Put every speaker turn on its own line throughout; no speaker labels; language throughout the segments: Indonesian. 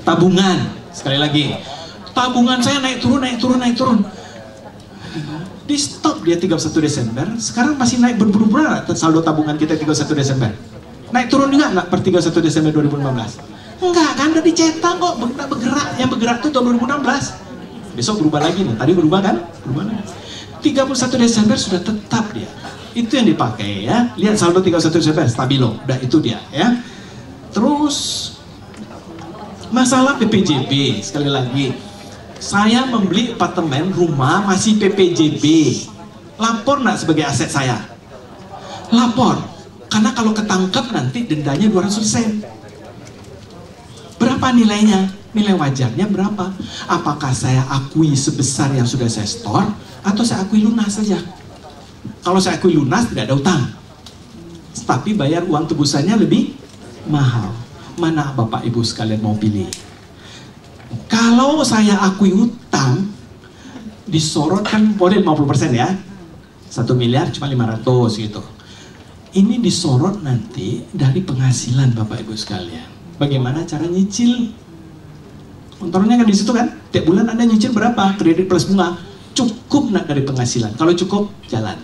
Tabungan, sekali lagi, tabungan saya naik turun. Di stop dia 31 Desember, sekarang masih naik berbulan-bulan saldo tabungan kita 31 Desember. Naik turun juga nggak per 31 Desember 2015? Enggak kan, udah dicetak kok, bergerak. Yang bergerak tuh tahun 2016. Besok berubah lagi nih, tadi berubah kan? Berubah lagi. 31 Desember sudah tetap dia. Itu yang dipakai ya. Lihat saldo 31 Desember, stabilo. Udah itu dia ya. Terus masalah PPJB, sekali lagi, saya membeli apartemen, rumah masih PPJB. Lapor nggak sebagai aset saya? Lapor, karena kalau ketangkep nanti dendanya 200 sen. Berapa nilainya? Nilai wajarnya berapa? Apakah saya akui sebesar yang sudah saya store, atau saya akui lunas saja? Kalau saya akui lunas, tidak ada utang. Tapi bayar uang tebusannya lebih mahal. Mana Bapak Ibu sekalian mau pilih? Kalau saya akui utang, disorot kan boleh 50% ya. 1 miliar cuma 500 gitu. Ini disorot nanti dari penghasilan Bapak Ibu sekalian. Bagaimana cara nyicil? Kontrolnya kan di situ kan. Tiap bulan Anda nyicil berapa? Kredit plus bunga. Cukup nggak dari penghasilan? Kalau cukup, jalan.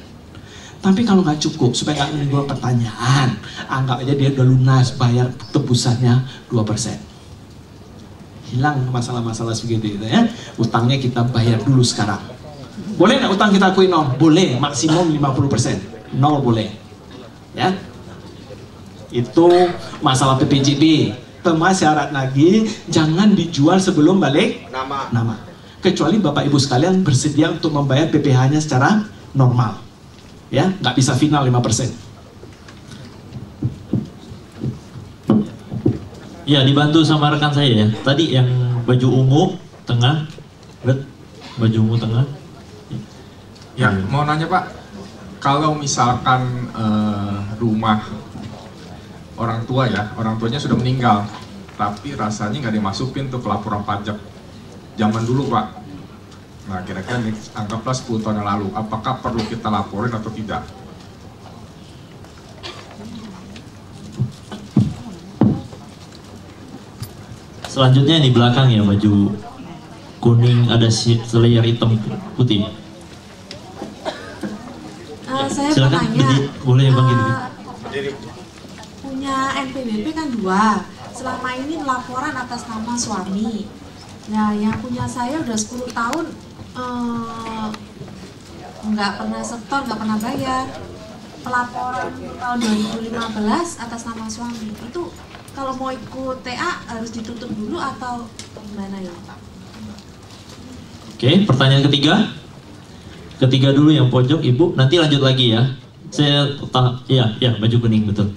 Tapi kalau nggak cukup, supaya nggak menimbulkan pertanyaan, anggap aja dia udah lunas, bayar tebusannya 2%. Hilang masalah-masalah segitu ya. Utangnya kita bayar dulu sekarang. Boleh nggak utang kita akui 0? Boleh, maksimum 50%. 0 boleh. Ya. Itu masalah PPJB. Tema syarat lagi, jangan dijual sebelum balik nama. Kecuali Bapak Ibu sekalian bersedia untuk membayar PPh-nya secara normal. Ya, nggak bisa final 5%.
Ya, dibantu sama rekan saya ya. Tadi yang baju ungu tengah, baju ungu tengah.
Ya, mau nanya Pak, kalau misalkan rumah orang tua ya, orang tuanya sudah meninggal, tapi rasanya nggak dimasukin tuh ke laporan pajak zaman dulu Pak. Nah, kira-kira anggaplah 10 tahun yang lalu, apakah perlu kita laporin atau tidak?
Selanjutnya di belakang ya, baju kuning ada layer hitam putih.
Saya
silakan,
bertanya,
boleh Bang
punya NPWP kan 2. Selama ini laporan atas nama suami. Nah, yang punya saya udah 10 tahun nggak pernah setor, nggak pernah bayar. Pelaporan tahun 2015 atas nama suami. Itu kalau mau ikut TA harus ditutup dulu atau gimana ya?
Oke, pertanyaan ketiga dulu yang pojok Ibu, nanti lanjut lagi ya. Saya ya baju kuning betul.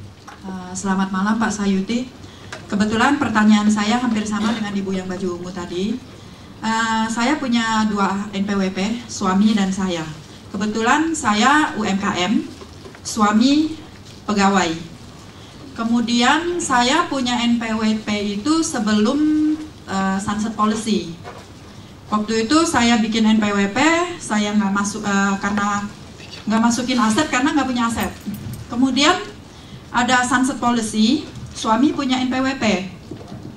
Selamat malam Pak Sayuti. Kebetulan pertanyaan saya hampir sama dengan Ibu yang baju ungu tadi. Saya punya 2 NPWP, suami dan saya. Kebetulan saya UMKM, suami pegawai. Kemudian saya punya NPWP itu sebelum sunset policy. Waktu itu saya bikin NPWP, saya nggak masuk karena nggak masukin aset karena nggak punya aset. Kemudian ada sunset policy, suami punya NPWP,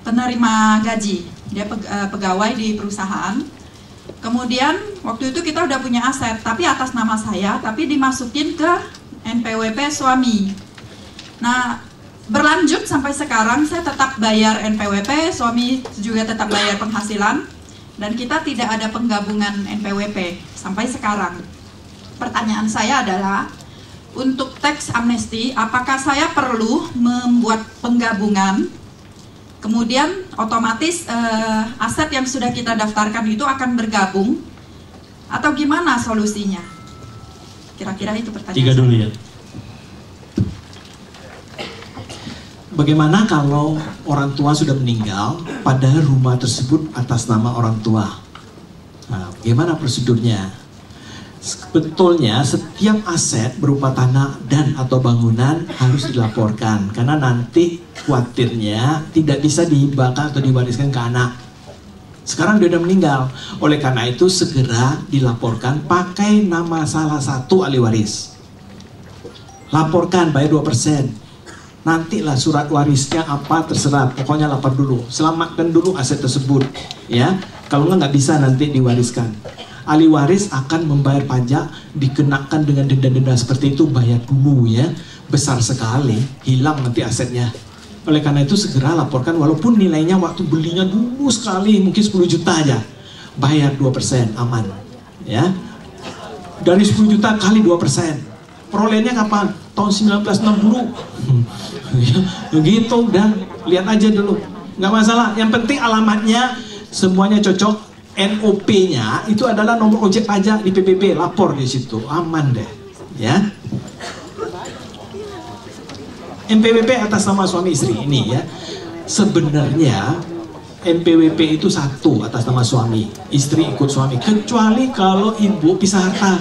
penerima gaji. Dia pegawai di perusahaan. Kemudian waktu itu kita udah punya aset, tapi atas nama saya, tapi dimasukin ke NPWP suami. Nah, berlanjut sampai sekarang saya tetap bayar NPWP, suami juga tetap bayar penghasilan, dan kita tidak ada penggabungan NPWP sampai sekarang. Pertanyaan saya adalah, untuk tax amnesty, apakah saya perlu membuat penggabungan? Kemudian otomatis aset yang sudah kita daftarkan itu akan bergabung, atau gimana solusinya? Kira-kira itu pertanyaan.
3 dulu ya.
Bagaimana kalau orang tua sudah meninggal, padahal rumah tersebut atas nama orang tua? Nah, bagaimana prosedurnya? Sebetulnya setiap aset berupa tanah dan atau bangunan harus dilaporkan, karena nanti khawatirnya tidak bisa dihibahkan atau diwariskan ke anak. Sekarang dia sudah meninggal, oleh karena itu segera dilaporkan pakai nama salah satu ahli waris. Laporkan, bayar 2%. Nantilah surat warisnya apa terserah, pokoknya lapor dulu, selamatkan dulu aset tersebut, ya. Kalau nggak bisa nanti diwariskan. Ahli waris akan membayar pajak, dikenakan dengan denda-denda seperti itu, bayar dulu ya, besar sekali, hilang nanti asetnya. Oleh karena itu segera laporkan, walaupun nilainya waktu belinya dulu sekali, mungkin 10 juta aja, bayar 2%, aman, ya. Dari 10 juta kali 2%, perolehnya kapan? Tahun 1960, begitu, udah, lihat aja dulu, nggak masalah, yang penting alamatnya semuanya cocok. NOP-nya itu adalah nomor objek pajak di PBB, lapor di situ, aman deh, ya. NPWP atas nama suami istri ini ya, sebenarnya NPWP itu satu atas nama suami, istri ikut suami, kecuali kalau ibu pisah harta.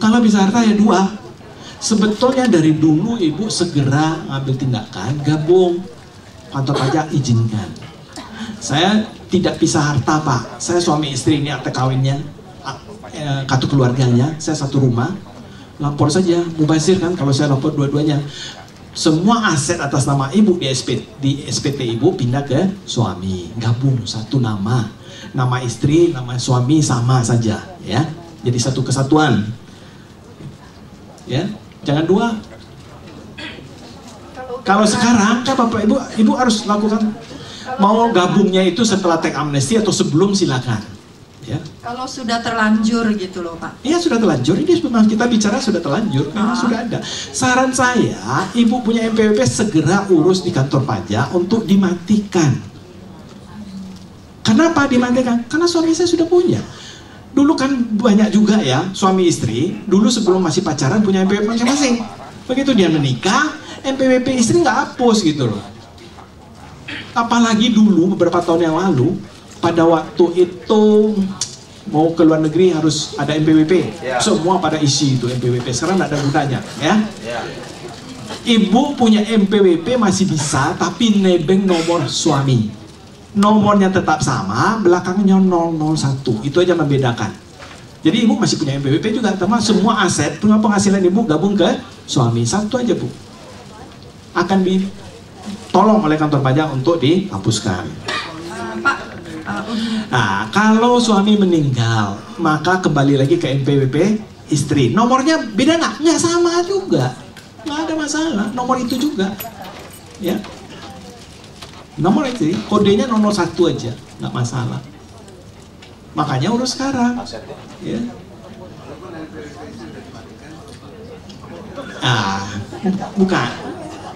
Kalau pisah harta ya dua. Sebetulnya dari dulu ibu segera ambil tindakan, gabung, kantor pajak izinkan. Saya tidak pisah harta pak, saya suami istri, ini akte kawinnya, kartu keluarganya, saya satu rumah, lapor saja, mubazir kan kalau saya lapor dua-duanya. Semua aset atas nama ibu di SPT ibu pindah ke suami, gabung satu nama, nama istri, nama suami sama saja, ya, jadi satu kesatuan, ya, jangan dua. Kalau sekarang kan bapak ibu harus lakukan. Mau gabungnya itu setelah teks amnesti atau sebelum silakan. Ya.
Kalau sudah terlanjur gitu loh Pak.
Iya sudah terlanjur, ini sebenarnya kita bicara sudah terlanjur, memang sudah ada. Saran saya, ibu punya NPWP segera urus di kantor pajak untuk dimatikan. Kenapa dimatikan? Karena suami saya sudah punya. Dulu kan banyak juga ya suami istri, dulu sebelum masih pacaran punya NPWP masing-masing. Begitu dia menikah, NPWP istri nggak hapus gitu loh. Apalagi dulu beberapa tahun yang lalu, pada waktu itu mau ke luar negeri harus ada NPWP, semua pada isi itu NPWP. Sekarang tidak ada gunanya, ya. Ibu punya NPWP masih bisa, tapi nebeng nomor suami, nomornya tetap sama, belakangnya 001, itu aja membedakan. Jadi ibu masih punya NPWP juga, sama semua aset, penghasilan ibu gabung ke suami, satu aja bu, akan tolong oleh kantor pajak untuk dihapuskan.
Pak,
nah, kalau suami meninggal, maka kembali lagi ke NPWP istri. Nomornya beda nggak? Nggak sama juga, nggak ada masalah. Nomor itu juga, ya. Nomor itu, kodenya 01 aja, nggak masalah. Makanya urus sekarang, ya. Bukan.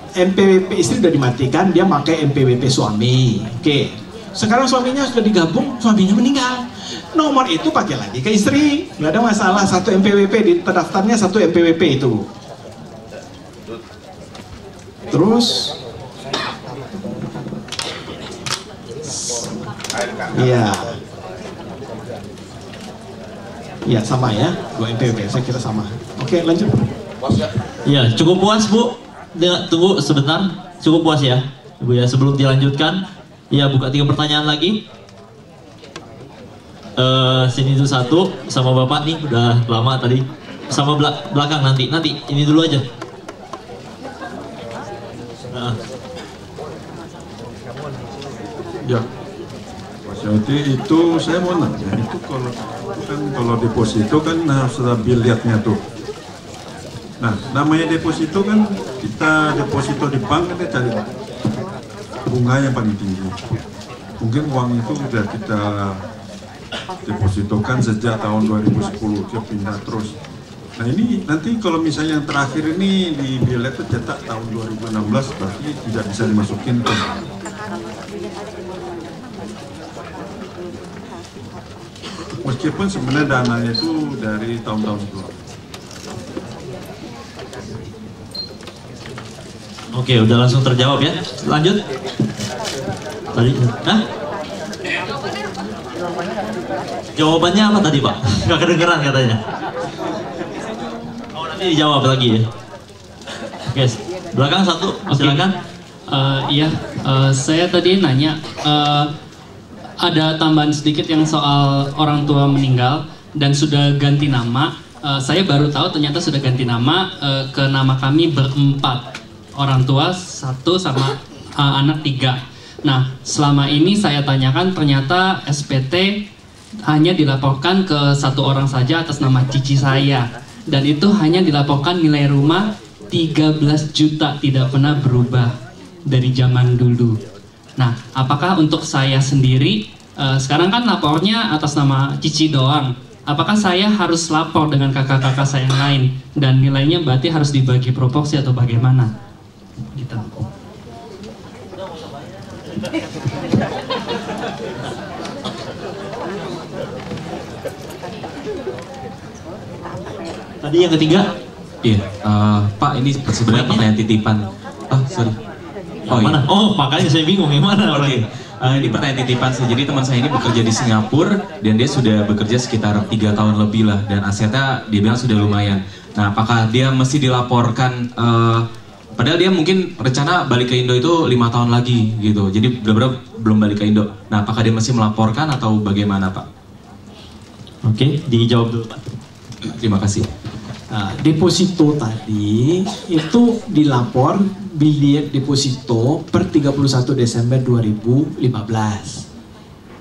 NPWP istri sudah dimatikan, dia pakai NPWP suami. Oke. Sekarang suaminya sudah digabung, suaminya meninggal. Nomor itu pakai lagi ke istri, nggak ada masalah. Satu NPWP di terdaftarnya satu NPWP itu. Terus, iya sama ya, dua NPWP. Saya kira sama. Oke, lanjut.
Ya, cukup puas bu. Tunggu sebentar, cukup puas ya Ibu ya, sebelum dilanjutkan ya buka 3 pertanyaan lagi. Sini dulu satu sama bapak nih, udah lama tadi, sama belakang nanti ini dulu aja.
Ya Mas Yoti, itu saya mau nanya, itu kalau deposito kan sudah biliatnya tuh. Nah, namanya deposito kan, kita deposito di bank kan cari bunga yang paling tinggi. Mungkin uang itu sudah kita depositokan sejak tahun 2010, dia pindah terus. Nah ini nanti kalau misalnya yang terakhir ini di bilet itu cetak tahun 2016, berarti tidak bisa dimasukin tuh. Meskipun sebenarnya dananya itu dari tahun-tahun itu.
Oke, udah langsung terjawab ya. Lanjut. Tadi, jawabannya apa tadi Pak? Nggak kedengeran katanya. Oh nanti dijawab lagi ya. Oke, belakang satu, silakan.
Iya, saya tadi nanya, ada tambahan sedikit yang soal orang tua meninggal dan sudah ganti nama. Saya baru tahu ternyata sudah ganti nama ke nama kami berempat. orang tua 1 sama anak 3. Nah, selama ini saya tanyakan ternyata SPT hanya dilaporkan ke 1 orang saja atas nama cici saya. Dan itu hanya dilaporkan nilai rumah 13 juta, tidak pernah berubah dari zaman dulu. Nah, apakah untuk saya sendiri, sekarang kan lapornya atas nama cici doang. Apakah saya harus lapor dengan kakak-kakak saya yang lain? Dan nilainya berarti harus dibagi proporsi atau bagaimana? Gitu.
Tadi yang ketiga?
Iya, Pak, ini sebenarnya pertanyaan titipan. Sorry.
Oh, mana? Iya. Oh, makanya saya bingung yang mana.
Oke. Ini pertanyaan titipan sih. Jadi teman saya ini bekerja di Singapura dan dia sudah bekerja sekitar 3 tahun lebih lah, dan asetnya dia bilang sudah lumayan. Nah, apakah dia mesti dilaporkan? Padahal dia mungkin rencana balik ke Indo itu 5 tahun lagi gitu. Jadi benar-benar belum balik ke Indo. Nah, apakah dia mesti melaporkan atau bagaimana, Pak?
Oke, dijawab dulu, Pak.
Terima kasih.
Nah, deposito tadi itu dilapor biliet deposito per 31 Desember 2015.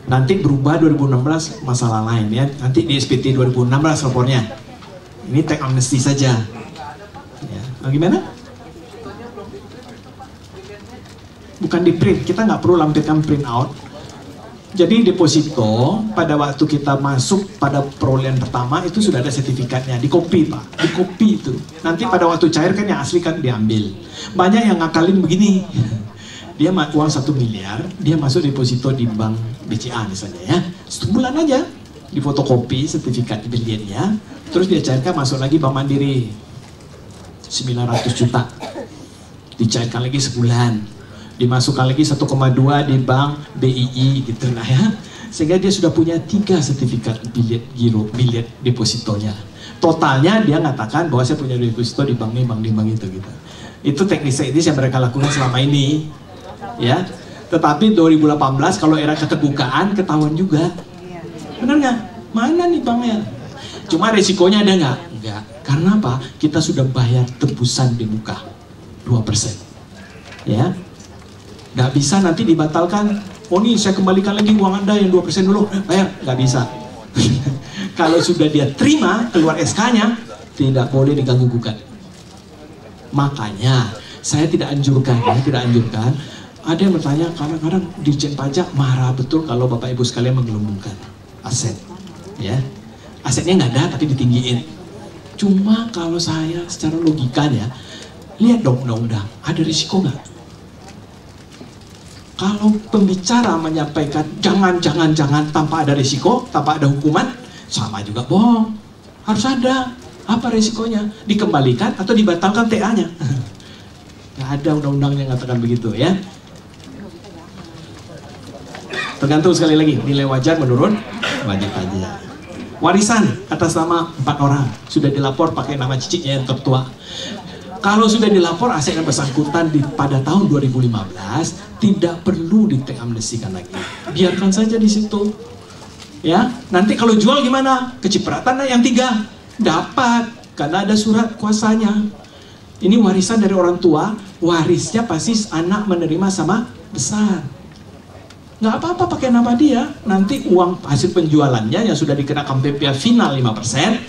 Nanti berubah 2016 masalah lain ya. Nanti di SPT 2016 lapornya. Ini tax amnesty saja. Ya. Nah, gimana? Bukan di print, kita nggak perlu lampirkan print out. Jadi deposito pada waktu kita masuk pada perolehan pertama itu sudah ada sertifikatnya, di copy Pak, di copy itu. Nanti pada waktu cair kan yang asli kan diambil. Banyak yang ngakalin begini, dia uang 1 miliar, dia masuk deposito di bank BCA misalnya ya, sebulan aja di fotokopi sertifikat bilietnya, terus dia cairkan masuk lagi Bank Mandiri 900 juta, dicairkan lagi sebulan. Dimasukkan lagi 1,2 di bank BII gitu lah ya, sehingga dia sudah punya 3 sertifikat biliet giro, biliet depositonya. Totalnya dia mengatakan bahwa saya punya deposito di bank ini, bank itu gitu. Itu teknis yang mereka lakukan selama ini ya. Tetapi 2018 kalau era keterbukaan ketahuan juga, benar nggak? Mana nih banknya? Cuma resikonya ada nggak? Enggak. Karena apa? Kita sudah bayar tebusan di muka 2%, ya. Nggak bisa nanti dibatalkan. Oh nih saya kembalikan lagi uang Anda yang 2% dulu, bayar. Nggak bisa. Kalau sudah dia terima keluar SK-nya, tidak boleh diganggu gugat. Makanya saya tidak anjurkan, Ada yang bertanya, kadang-kadang Dirjen Pajak marah betul kalau Bapak Ibu sekalian menggelembungkan aset, ya. Asetnya nggak ada tapi ditinggiin. Cuma kalau saya secara logikanya, lihat dong undang-undang, ada risiko nggak? Kalau pembicara menyampaikan jangan tanpa ada risiko, tanpa ada hukuman, sama juga bohong. Harus ada. Apa risikonya? Dikembalikan atau dibatalkan TA-nya? Nggak ada undang-undang yang mengatakan begitu ya. Tergantung sekali lagi, nilai wajar menurun, wajib aja. Warisan atas nama 4 orang, sudah dilapor pakai nama cicitnya yang tertua. Kalau sudah dilapor aset yang bersangkutan pada tahun 2015, tidak perlu diamnestikan lagi. Biarkan saja di situ. Ya, nanti kalau jual gimana? Kecipratan yang 3 dapat karena ada surat kuasanya. Ini warisan dari orang tua, warisnya pasti anak menerima sama besar. Nggak apa-apa pakai nama dia. Nanti uang hasil penjualannya yang sudah dikenakan PPh final 5%,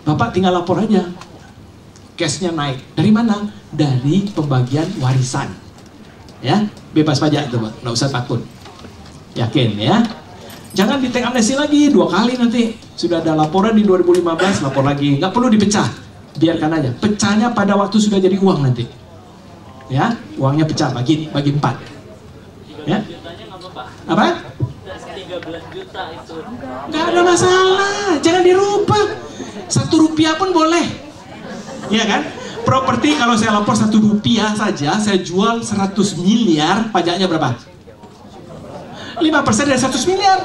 Bapak tinggal lapor aja. Cashnya naik. Dari mana? Dari pembagian warisan. Ya, bebas pajak itu, Pak. Nggak usah takut. Yakin ya? Jangan di take amnesti lagi 2 kali nanti. Sudah ada laporan di 2015, lapor lagi. Nggak perlu dipecah. Biarkan aja. Pecahnya pada waktu sudah jadi uang nanti. Ya, uangnya pecah bagi 4. Ya. Apa?
13 juta itu.
Nggak ada masalah. Jangan dirubah. 1 rupiah pun boleh. Iya kan? Properti kalau saya lapor 1 rupiah saja, saya jual 100 miliar, pajaknya berapa? 5% dari 100 miliar.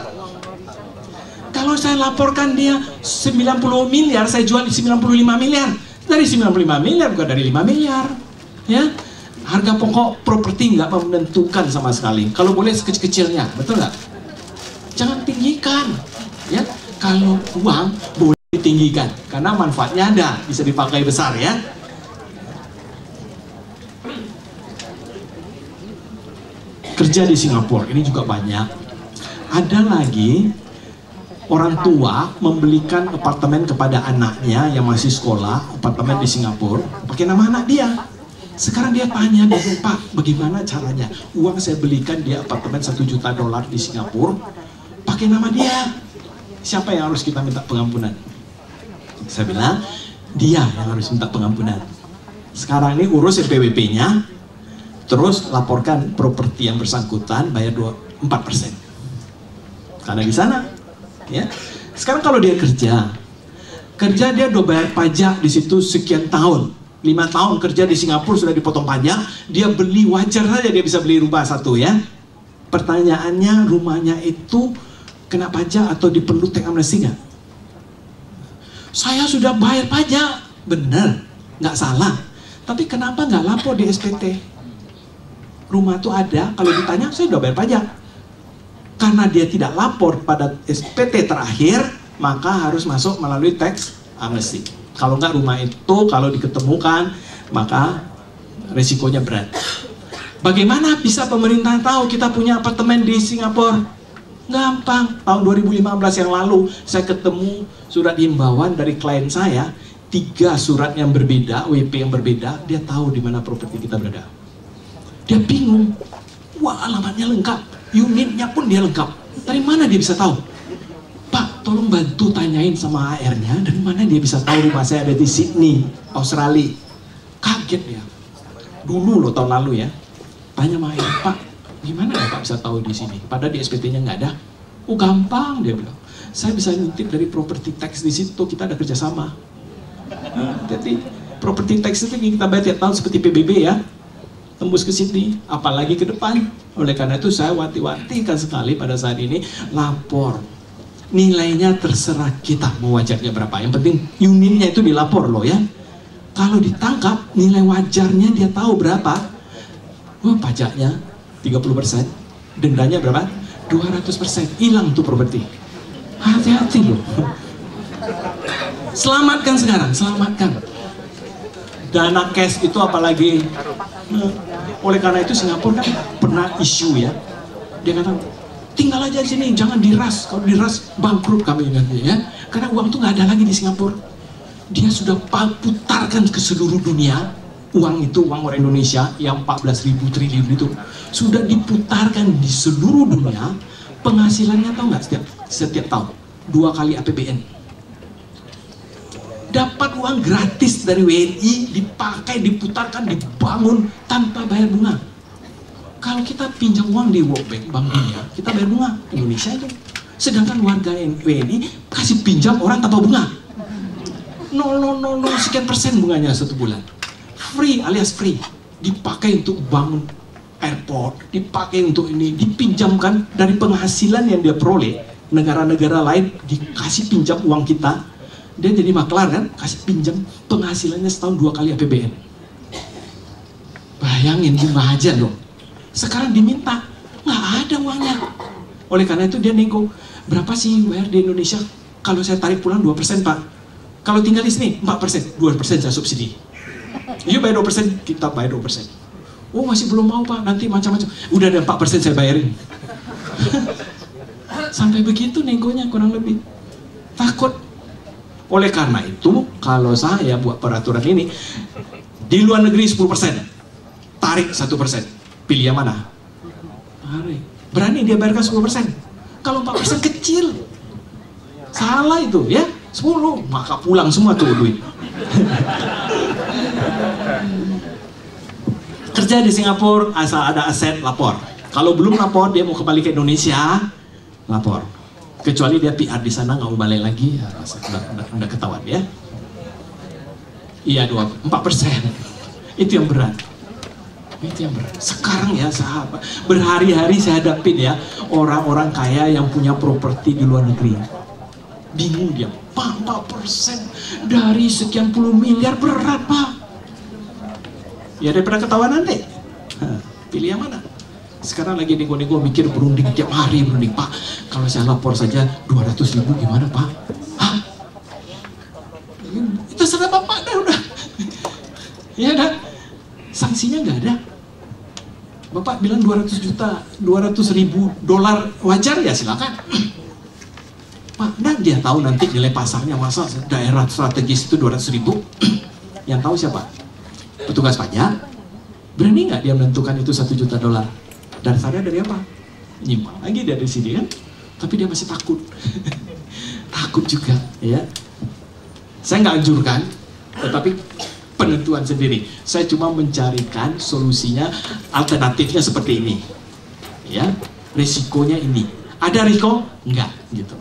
Kalau saya laporkan dia 90 miliar, saya jual 95 miliar. Dari 95 miliar, bukan dari 5 miliar. Ya, harga pokok properti nggak menentukan sama sekali. Kalau boleh sekecil-kecilnya, betul nggak? Jangan tinggikan. Ya, kalau uang boleh ditinggikan karena manfaatnya ada, bisa dipakai besar ya. kerja di Singapura, ini juga banyak. Ada lagi orang tua membelikan apartemen kepada anaknya yang masih sekolah, apartemen di Singapura, pakai nama anak dia. Sekarang dia tanya, Pak, bagaimana caranya? Uang saya belikan dia apartemen $1 juta di Singapura, pakai nama dia. Siapa yang harus kita minta pengampunan? Saya bilang, dia yang harus minta pengampunan. Sekarang ini urus NPWP-nya, terus laporkan properti yang bersangkutan, bayar 4%. Karena di sana, ya. Sekarang kalau dia kerja dia udah bayar pajak di situ sekian tahun, 5 tahun kerja di Singapura sudah dipotong pajak, dia beli, wajar saja dia bisa beli rumah satu, ya. Pertanyaannya, rumahnya itu kena pajak atau diperlu tax amnesty nggak? Saya sudah bayar pajak, benar, nggak salah. Tapi kenapa nggak lapor di SPT? Rumah itu ada, kalau ditanya saya sudah bayar pajak. Karena dia tidak lapor pada SPT terakhir, maka harus masuk melalui tax amnesty. Kalau nggak, rumah itu kalau diketemukan, maka resikonya berat. Bagaimana bisa pemerintah tahu kita punya apartemen di Singapura? Gampang. Tahun 2015 yang lalu, saya ketemu surat himbauan dari klien saya, 3 surat yang berbeda, WP yang berbeda, dia tahu di mana properti kita berada. Dia bingung. Wah, alamatnya lengkap, unitnya pun dia lengkap. Dari mana dia bisa tahu? Pak, tolong bantu tanyain sama HR-nya, dari mana dia bisa tahu rumah saya ada di Sydney, Australia. Kaget dia. Dulu loh, tahun lalu ya. Tanya sama HR, Pak, gimana ya Pak bisa tahu di sini? Padahal di SPT-nya nggak ada. Oh, gampang, dia bilang. Saya bisa ngintip dari property tax di situ, kita ada kerjasama. Jadi property tax itu kita bayar tiap tahun seperti PBB ya, tembus ke Sydney, apalagi ke depan. Oleh karena itu saya wanti-wantikan sekali pada saat ini, lapor. Nilainya terserah kita mau wajarnya berapa, yang penting unitnya itu dilapor loh ya. Kalau ditangkap, nilai wajarnya dia tahu berapa. Wah, pajaknya 30%, dendanya berapa? 200%, hilang tuh properti. Hati-hati loh. Selamatkan sekarang, selamatkan. Dana cash itu apalagi. Oleh karena itu Singapura kan pernah isu ya. Dia kata, tinggal aja di sini, jangan diras. Kalau diras bangkrut kami nanti ya. Karena uang tuh nggak ada lagi di Singapura. Dia sudah putarkan ke seluruh dunia. Uang itu, uang orang Indonesia yang 14.000 triliun itu sudah diputarkan di seluruh dunia. Penghasilannya tahu nggak setiap tahun 2 kali APBN. Dapat uang gratis dari WNI, dipakai, diputarkan, dibangun tanpa bayar bunga. Kalau kita pinjam uang di World Bank, Bank Dunia, kita bayar bunga. Indonesia itu. Sedangkan warga WNI kasih pinjam orang tanpa bunga. 0,000 sekian persen bunganya 1 bulan. Free alias free. Dipakai untuk bangun airport, dipakai untuk ini, dipinjamkan dari penghasilan yang dia peroleh. Negara-negara lain dikasih pinjam uang kita. Dia jadi maklar kan, kasih pinjam, penghasilannya setahun 2 kali APBN. Bayangin bunga aja loh. Sekarang diminta, nggak ada uangnya. Oleh karena itu dia nego, berapa sih WR di Indonesia? Kalau saya tarik pulang 2% Pak. Kalau tinggal di sini 4%, 2% saya subsidi. Iya bayar 2%, kita bayar 2%. Oh masih belum mau Pak, nanti macam-macam. Udah ada 4% saya bayarin. Sampai begitu negonya kurang lebih. Takut. Oleh karena itu, kalau saya buat peraturan ini, di luar negeri 10%, tarik 1%, pilih yang mana? Tarik. Berani dia bayarkan 10%. Kalau 4% kecil, salah itu ya, 10, maka pulang semua tuh duit. Kerja di Singapura, asal ada aset, lapor. Kalau belum lapor, dia mau kembali ke Indonesia, lapor. Kecuali dia PR di sana, nggak mau balik lagi, ya, udah ketahuan ya. Iya 4%, itu yang berat. Itu yang berat. Sekarang ya sahabat, berhari-hari saya hadapin ya orang-orang kaya yang punya properti di luar negeri. Bingung dia, Pak 4% dari sekian puluh miliar berat Pak. Ya daripada ketahuan nanti, pilih yang mana? Sekarang lagi nego-nego mikir berunding tiap hari berunding. Pak, kalau saya lapor saja 200.000 gimana Pak? Hah? Itu serah Bapak dah udah. Ya dah. Sanksinya nggak ada. Bapak bilang 200 ribu dolar wajar ya silakan. Pak, dan dia tahu nanti nilai pasarnya, masa daerah strategis itu 200 ribu. Yang tahu siapa? Petugas pajak. Berani nggak dia menentukan itu 1 juta dolar? Dasarnya dari apa? Nyimpang lagi dia dari sini kan? Tapi dia masih takut. Takut juga, ya. Saya nggak anjurkan, tetapi penentuan sendiri. Saya cuma mencarikan solusinya, alternatifnya seperti ini. Ya, risikonya ini. Ada risiko? Enggak, gitu.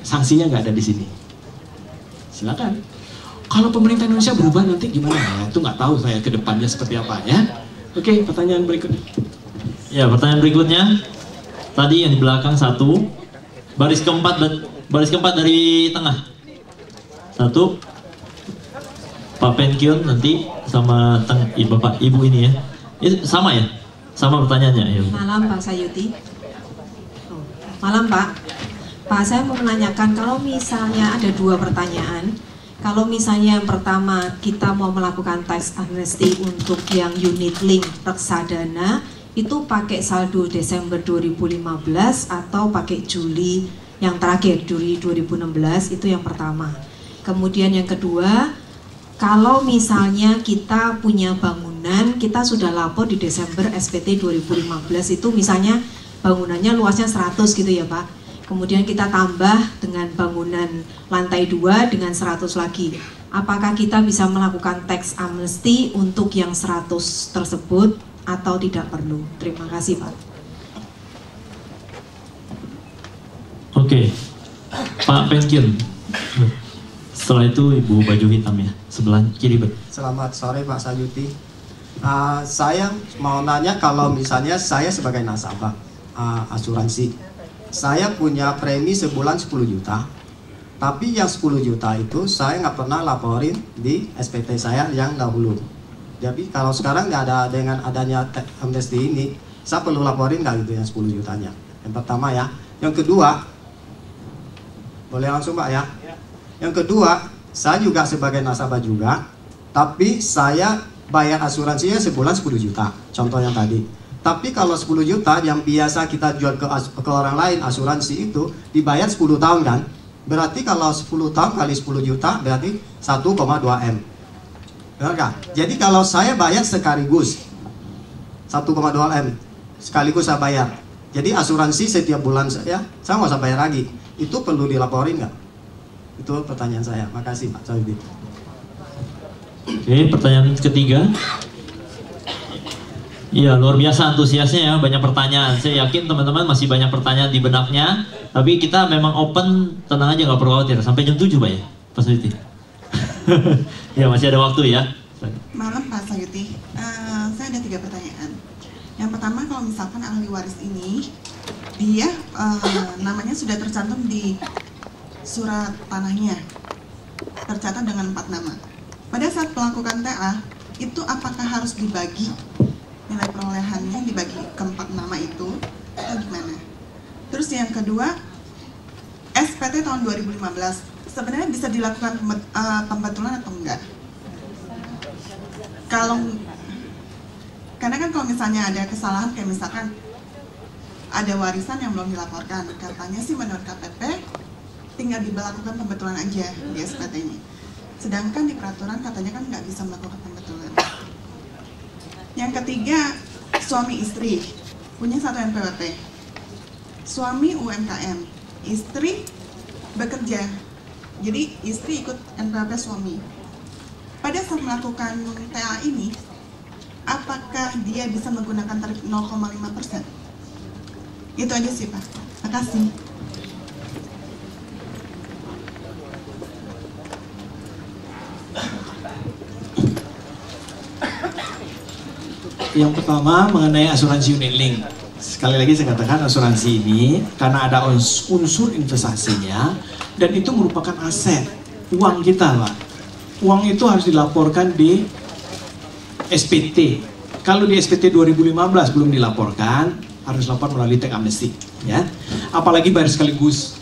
Sanksinya nggak ada di sini. Silakan. Kalau pemerintah Indonesia berubah nanti gimana ya? Itu nggak tahu saya ke depannya seperti apa ya. Oke, pertanyaan berikutnya.
Ya, pertanyaan berikutnya. Tadi yang di belakang satu, baris keempat dari tengah. Satu, Pak Penkion nanti sama Bapak Ibu ini ya. Ini sama ya? Sama pertanyaannya ya.
Malam Pak Sayuti. Malam Pak. Pak, saya mau menanyakan kalau misalnya ada 2 pertanyaan. Kalau misalnya yang pertama kita mau melakukan tax amnesty untuk yang unit link reksadana, itu pakai saldo Desember 2015 atau pakai Juli yang terakhir, Juli 2016, itu yang pertama. Kemudian yang kedua, kalau misalnya kita punya bangunan, kita sudah lapor di Desember SPT 2015 itu misalnya bangunannya luasnya 100 gitu ya Pak. Kemudian kita tambah dengan bangunan lantai 2 dengan 100 lagi. Apakah kita bisa melakukan tax amnesty untuk yang 100 tersebut atau tidak perlu? Terima kasih Pak.
Oke, Pak Penkion. Setelah itu Ibu baju hitam ya, sebelah kiri.
Selamat sore Pak Sayuti. Saya mau nanya, kalau misalnya saya sebagai nasabah asuransi, saya punya premi sebulan 10 juta, tapi yang 10 juta itu saya nggak pernah laporin di SPT saya yang dahulu. Jadi kalau sekarang nggak ada, dengan adanya amnesty ini, saya perlu laporin nggak gitu yang 10 jutanya? Yang pertama ya. Yang kedua, boleh langsung Pak ya? Yang kedua, saya juga sebagai nasabah juga, tapi saya bayar asuransinya sebulan 10 juta, contoh yang tadi. Tapi kalau 10 juta yang biasa kita jual ke orang lain, asuransi itu dibayar 10 tahun kan? Berarti kalau 10 tahun kali 10 juta berarti 1,2 M. Benar kan? Jadi kalau saya bayar sekaligus 1,2 M, sekaligus saya bayar. Jadi asuransi setiap bulan saya nggak usah bayar lagi. Itu perlu dilaporin nggak? Itu pertanyaan saya. Makasih Pak Sayuti.
Oke, pertanyaan ketiga. Iya, luar biasa antusiasnya ya, banyak pertanyaan. Saya yakin teman-teman masih banyak pertanyaan di benaknya. Tapi kita memang open, tenang aja, nggak perlu khawatir. Sampai jam 7 Pak ya, Pak Sayuti. Ya, masih ada waktu ya.
Malam Pak Sayuti, saya ada 3 pertanyaan. Yang pertama, kalau misalkan ahli waris ini, dia namanya sudah tercantum di surat tanahnya, tercatat dengan 4 nama. Pada saat melakukan TA, itu apakah harus dibagi nilai perolehannya, dibagi ke 4 nama itu, atau gimana? Terus yang kedua, SPT tahun 2015, sebenarnya bisa dilakukan pembetulan atau enggak? Karena kan kalau misalnya ada kesalahan, kayak misalkan ada warisan yang belum dilaporkan, katanya sih menurut KPP tinggal dilakukan pembetulan aja di SPT ini. Sedangkan di peraturan katanya kan nggak bisa melakukan pembetulan. Yang ketiga, suami istri punya 1 NPWP. Suami UMKM, istri bekerja. Jadi istri ikut NPWP suami. Pada saat melakukan TA ini, apakah dia bisa menggunakan tarif 0,5%? Itu aja sih Pak. Makasih.
Yang pertama mengenai asuransi unit link. Sekali lagi saya katakan asuransi ini karena ada unsur investasinya dan itu merupakan aset uang kita Pak. Uang itu harus dilaporkan di SPT. Kalau di SPT 2015 belum dilaporkan, harus lapor melalui tax amnesty ya. Apalagi bayar sekaligus.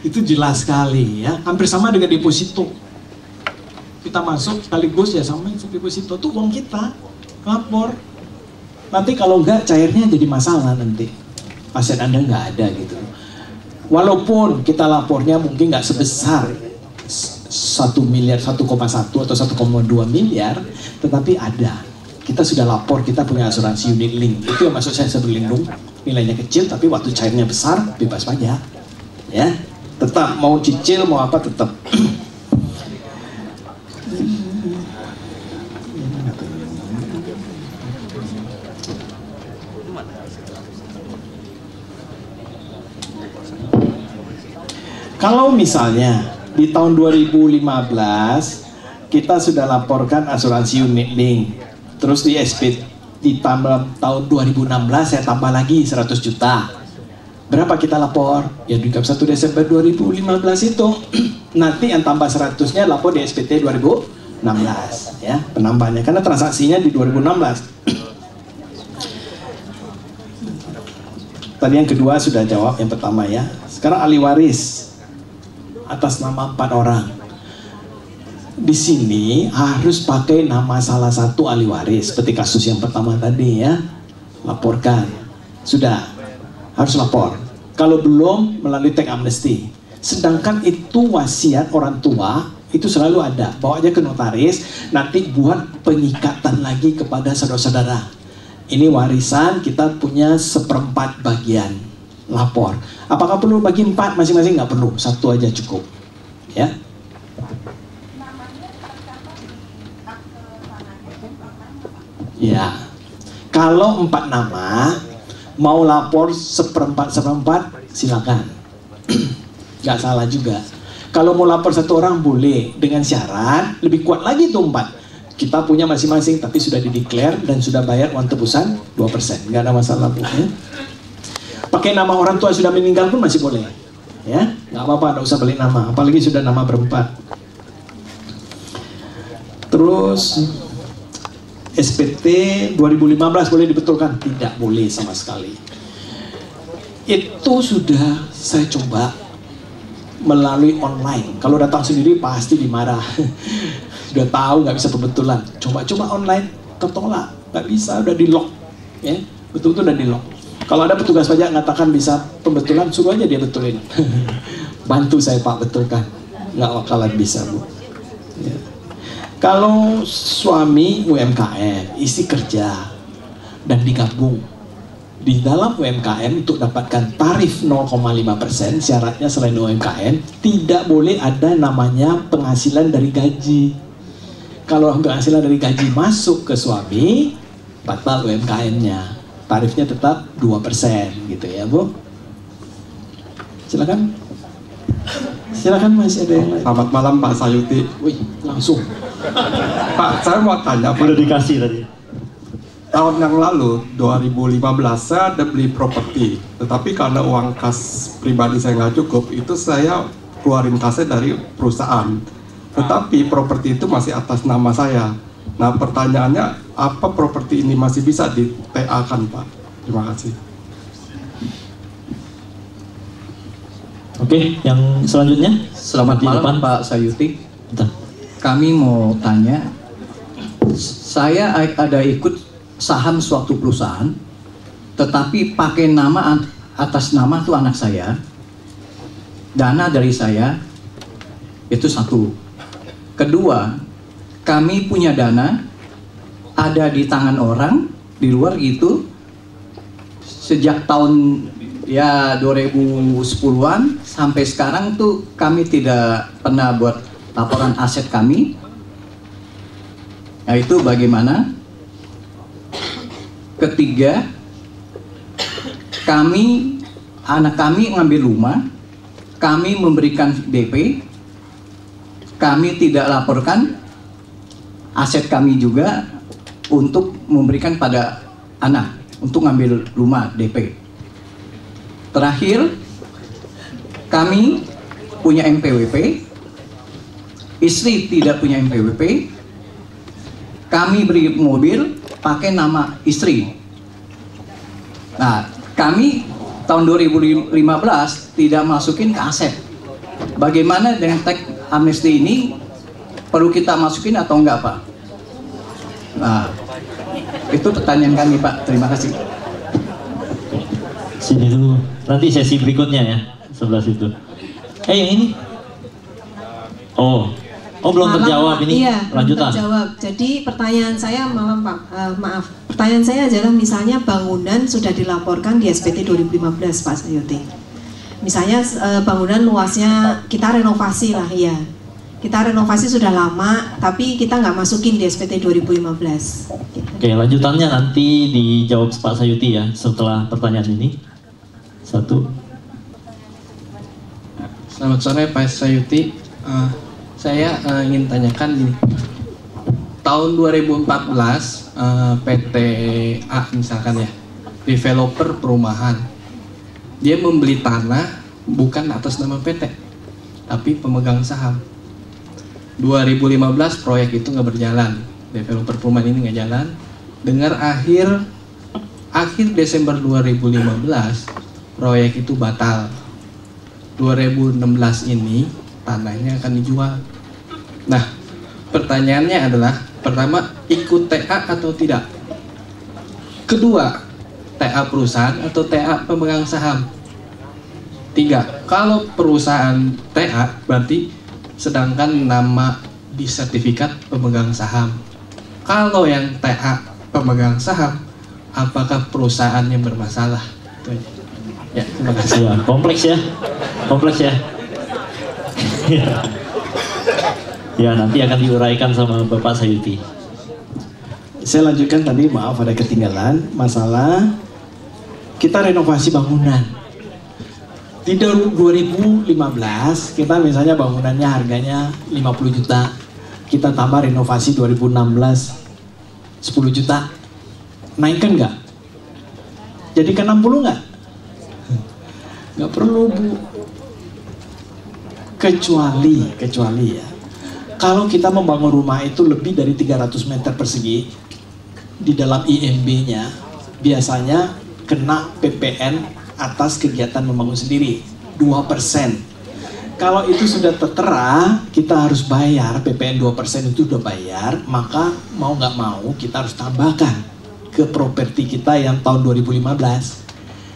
Itu jelas sekali ya. Hampir sama dengan deposito. Kita masuk sekaligus ya sama deposito, itu uang kita. Lapor. Nanti kalau enggak cairnya jadi masalah nanti. Aset Anda nggak ada gitu. Walaupun kita lapornya mungkin nggak sebesar 1 miliar, 1,1 atau 1,2 miliar, tetapi ada. Kita sudah lapor, kita punya asuransi unit link. Itu yang maksud saya berlindung. Nilainya kecil, tapi waktu cairnya besar, bebas pajak. Ya, tetap mau cicil, mau apa tetap. Kalau misalnya di tahun 2015 kita sudah laporkan asuransi unit link, terus di SP di tahun 2016 saya tambah lagi 100 juta. Berapa kita lapor? Ya di 1 Desember 2015 itu. Nanti yang tambah 100-nya lapor di SPT 2016 ya, penambahannya karena transaksinya di 2016. Tadi yang kedua sudah jawab yang pertama ya. Sekarang ahli waris atas nama 4 orang. Di sini harus pakai nama salah satu ahli waris seperti kasus yang pertama tadi ya. Laporkan. Sudah. Harus lapor. Kalau belum melalui teks amnesti. Sedangkan itu wasiat orang tua itu selalu ada. Bawa aja ke notaris, nanti buat pengikatan lagi kepada saudara-saudara. Ini warisan kita punya 1/4 bagian. Lapor. Apakah perlu bagi 4 masing-masing? Nggak perlu, 1 aja cukup. Ya. Ya. Kalau 4 nama mau lapor 1/4 silakan. Nggak salah juga. Kalau mau lapor 1 orang boleh, dengan syarat lebih kuat lagi tuh 4. Kita punya masing-masing tapi sudah dideklar dan sudah bayar uang tebusan 2%. Nggak ada masalah Bu. Ya. Pakai nama orang tua sudah meninggal pun masih boleh, ya, nggak apa-apa, nggak usah balik nama, apalagi sudah nama berempat. Terus SPT 2015 boleh dibetulkan? Tidak boleh sama sekali. Itu sudah saya coba melalui online. Kalau datang sendiri pasti dimarah. Sudah tahu nggak bisa pembetulan. Coba-coba online tertolak, nggak bisa, udah di lock, ya, betul-betul udah di lock. Kalau ada petugas pajak mengatakan bisa pembetulan, suruh aja dia betulin. Bantu saya Pak betulkan. Nggak bakalan bisa Bu. Ya. Kalau suami UMKM, istri kerja, dan digabung. Di dalam UMKM untuk dapatkan tarif 0,5%, syaratnya selain UMKM, tidak boleh ada namanya penghasilan dari gaji. Kalau penghasilan dari gaji masuk ke suami, batal UMKM-nya. Tarifnya tetap 2% gitu ya Bu. Silakan. Silakan masih ada yang lain.
Selamat malam Pak Sayuti.
Wih, langsung.
Pak, saya mau tanya Pak.
Udah dikasih tadi.
Tahun yang lalu 2015 saya ada beli properti, tetapi karena uang kas pribadi saya nggak cukup, itu saya keluarin kasnya dari perusahaan. Tetapi properti itu masih atas nama saya. Nah pertanyaannya, apa properti ini masih bisa di TA kan Pak? Terima kasih.
Oke, yang selanjutnya.
Selamat malam Pak Sayuti.
Bentar.
Kami mau tanya, saya ada ikut saham suatu perusahaan, tetapi pakai nama atas nama tuh anak saya, dana dari saya, itu satu. Kedua, kami punya dana ada di tangan orang di luar gitu sejak tahun ya 2010-an sampai sekarang tuh kami tidak pernah buat laporan aset kami. Nah itu bagaimana? Ketiga, anak kami ngambil rumah, kami memberikan DP, kami tidak laporkan aset kami juga untuk memberikan pada anak untuk ngambil rumah DP. Terakhir, kami punya MPWP, istri tidak punya MPWP, kami beri mobil pakai nama istri. Nah, kami tahun 2015 tidak masukin ke aset. Bagaimana dengan teks amnesti ini? Perlu kita masukin atau enggak Pak? Nah, Itu pertanyaan kami Pak, terima kasih.
Sini dulu, nanti sesi berikutnya ya, sebelah situ. Yang ini? Oh belum
Malam,
terjawab
Pak.
ini,
Iya,
lanjutan.
belum terjawab. Jadi pertanyaan saya malam Pak, maaf. Pertanyaan saya adalah misalnya bangunan sudah dilaporkan di SPT 2015 Pak Sayuti. Misalnya bangunan luasnya kita renovasi lah ya. Kita renovasi sudah lama, tapi kita nggak masukin di SPT 2015.
Oke, lanjutannya nanti dijawab Pak Sayuti ya, setelah pertanyaan ini. Satu.
Selamat sore Pak Sayuti. Saya ingin tanyakan gini. Tahun 2014 PT A misalkan ya, developer perumahan, dia membeli tanah bukan atas nama PT, tapi pemegang saham. 2015 proyek itu nggak berjalan, developer perumahan ini nggak jalan. Dengar akhir Desember 2015 proyek itu batal. 2016 ini tanahnya akan dijual. Nah, pertanyaannya adalah, pertama, ikut TA atau tidak? Kedua, TA perusahaan atau TA pemegang saham? Tiga, kalau perusahaan TA berarti sedangkan nama di sertifikat pemegang saham. Kalau yang TA pemegang saham, apakah perusahaannya bermasalah? Itu aja. Ya, terima kasih.
Ya, kompleks ya. Ya, nanti akan diuraikan sama Bapak Sayuti.
Saya lanjutkan tadi, maaf ada ketinggalan masalah kita renovasi bangunan. Di 2015 kita misalnya bangunannya harganya 50 juta, kita tambah renovasi 2016 10 juta, naikkan nggak? Jadi ke 60 nggak? Nggak perlu Bu. Kecuali ya, kalau kita membangun rumah itu lebih dari 300 meter persegi, di dalam IMB-nya biasanya kena PPN atas kegiatan membangun sendiri 2%. Kalau itu sudah tertera, kita harus bayar PPN 2%, itu udah bayar, maka mau nggak mau kita harus tambahkan ke properti kita yang tahun 2015.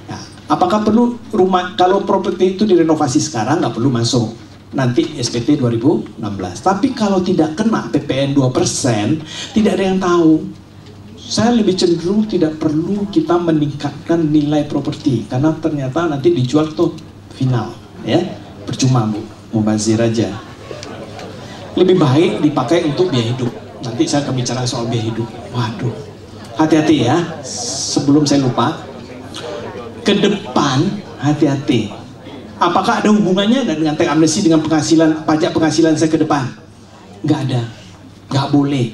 Nah, apakah perlu rumah, kalau properti itu direnovasi sekarang nggak perlu masuk, nanti SPT 2016. Tapi kalau tidak kena PPN 2%, tidak ada yang tahu. Saya lebih cenderung tidak perlu kita meningkatkan nilai properti, karena ternyata nanti dijual tuh final, ya percuma Bu, mubazir aja. Lebih baik dipakai untuk biaya hidup. Nanti saya akan bicara soal biaya hidup. Waduh, hati-hati ya. Sebelum saya lupa, ke depan hati-hati. Apakah ada hubungannya dengan tax amnesty dengan penghasilan, pajak penghasilan saya ke depan? Nggak ada, nggak boleh.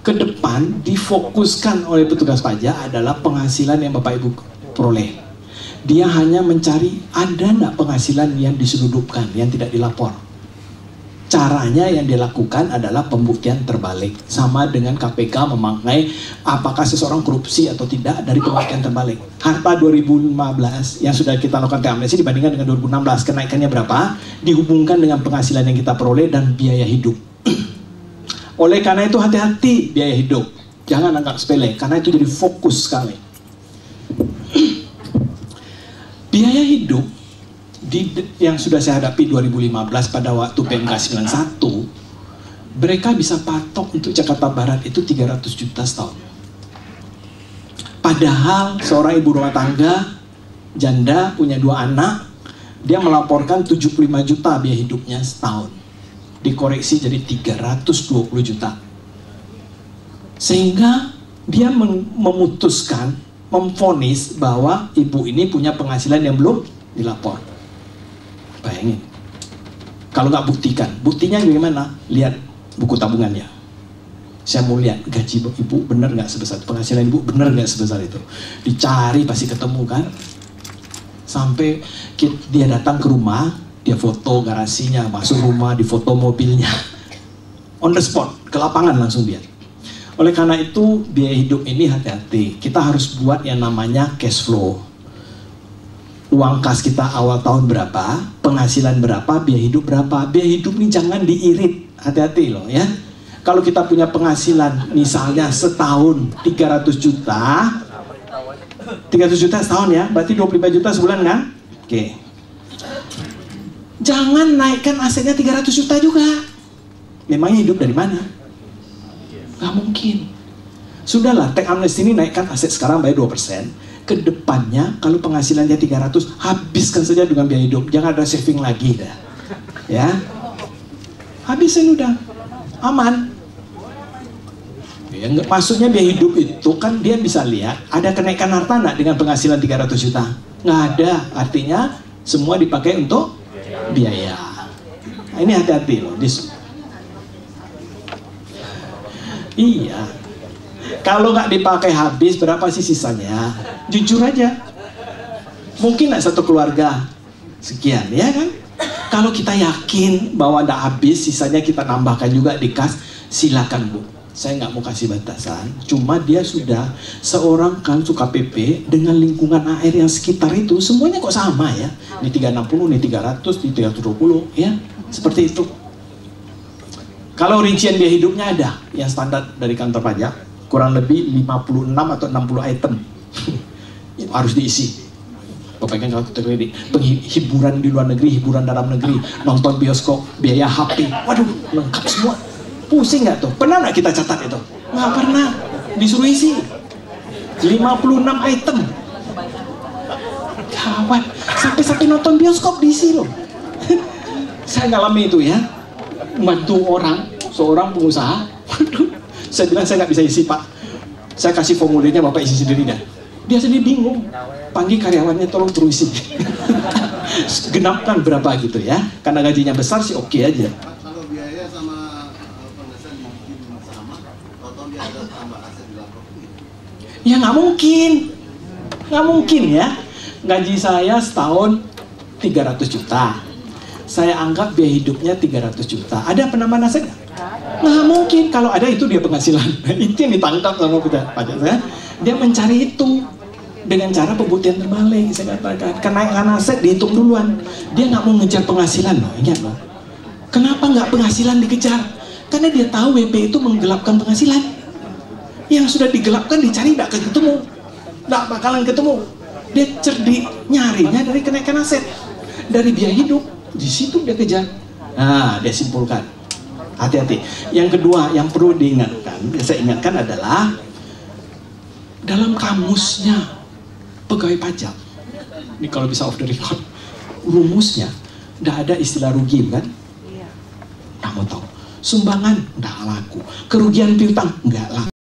Ke depan difokuskan oleh petugas pajak adalah penghasilan yang Bapak Ibu peroleh. Dia hanya mencari ada nggak penghasilan yang diseludupkan, yang tidak dilapor. Caranya yang dilakukan adalah pembuktian terbalik, sama dengan KPK memaknai apakah seseorang korupsi atau tidak dari pembuktian terbalik. Harta 2015 yang sudah kita lakukan tax amnesty dibandingkan dengan 2016, kenaikannya berapa? Dihubungkan dengan penghasilan yang kita peroleh dan biaya hidup. Oleh karena itu hati-hati biaya hidup, jangan anggap sepele, karena itu jadi fokus sekali. Biaya hidup yang sudah saya hadapi 2015 pada waktu PMK 91, mereka bisa patok untuk Jakarta Barat itu 300 juta setahun. Padahal seorang ibu rumah tangga, janda, punya 2 anak, dia melaporkan 75 juta biaya hidupnya setahun. Dikoreksi jadi 320 juta. Sehingga dia memutuskan, memvonis bahwa ibu ini punya penghasilan yang belum dilapor. Bayangin, kalau nggak buktikan, buktinya gimana? Lihat buku tabungannya. Saya mau lihat gaji ibu benar nggak sebesar itu, penghasilan ibu benar nggak sebesar itu. Dicari pasti ketemu kan. Sampai dia datang ke rumah, dia foto garasinya, masuk rumah, difoto mobilnya, on the spot, ke lapangan langsung dia. Oleh karena itu biaya hidup ini hati-hati. Kita harus buat yang namanya cash flow. Uang kas kita awal tahun berapa, penghasilan berapa, biaya hidup berapa. Biaya hidup ini jangan diirit, hati-hati loh ya. Kalau kita punya penghasilan misalnya setahun 300 juta 300 juta setahun ya, berarti 25 juta sebulan kan? Oke. Jangan naikkan asetnya 300 juta juga. Memangnya hidup dari mana? Gak mungkin. Sudahlah, tax amnesty ini naikkan aset sekarang bayar 2%. Kedepannya kalau penghasilannya 300, habiskan saja dengan biaya hidup. Jangan ada saving lagi dah. Ya. Habisin udah. Aman. Ya, maksudnya biaya hidup itu kan dia bisa lihat ada kenaikan harta nggak dengan penghasilan 300 juta? Nggak ada. Artinya semua dipakai untuk biaya. Nah, ini hati-hati loh. Iya. Kalau nggak dipakai habis, berapa sih sisanya? Jujur aja. Mungkin nggak satu keluarga sekian, ya kan? Kalau kita yakin bahwa nggak habis, sisanya kita nambahkan juga di kas, silakan Bu. Saya nggak mau kasih batasan. Cuma dia sudah seorang kan suka PP dengan lingkungan AR yang sekitar itu, semuanya kok sama ya. Ini 360, ini 300, ini 320, ya. Seperti itu. Kalau rincian biaya hidupnya ada, yang standar dari kantor pajak, kurang lebih 56 atau 60 item. Harus diisi. Pegang kartu kredit, hiburan di luar negeri, hiburan dalam negeri, nonton bioskop, biaya HP, waduh, lengkap semua. Pusing nggak tuh? Pernah nggak kita catat itu? Nggak pernah. Disuruh isi 56 item. Kawan, sampai nonton bioskop diisi loh. Saya ngalami itu ya. Bantu orang, seorang pengusaha. Saya bilang saya nggak bisa isi Pak. Saya kasih formulirnya, Bapak isi sendiri dah. Dia sendiri bingung. Panggil karyawannya, tolong terus isi. Genapkan berapa gitu ya. Karena gajinya besar sih oke aja.
Kalau biaya sama penghasilan mungkin sama, atau dia ada tambah aset di laporan?
Ya nggak mungkin. Nggak mungkin ya. Gaji saya setahun 300 juta. Saya anggap biaya hidupnya 300 juta. Ada penambahan aset nggak? Nggak mungkin. Kalau ada itu dia penghasilan. Itu yang ditangkap sama pajak saya. Dia mencari itu dengan cara pembuktian terbalik. Saya katakan kenaikan aset dihitung duluan. Dia nggak mau ngejar penghasilan loh. Ingat loh. Kenapa nggak penghasilan dikejar? Karena dia tahu WP itu menggelapkan penghasilan. Yang sudah digelapkan dicari nggak ketemu. Nggak bakalan ketemu. Dia cerdik nyarinya dari kenaikan aset, dari biaya hidup. Di situ dia kejar. Nah, dia simpulkan. Hati-hati. Yang kedua yang perlu diingatkan, saya ingatkan adalah dalam kamusnya pegawai pajak. Ini kalau bisa off the record, rumusnya nggak ada istilah rugi kan? Nggak mau tahu. Sumbangan nggak laku. Kerugian piutang nggak laku.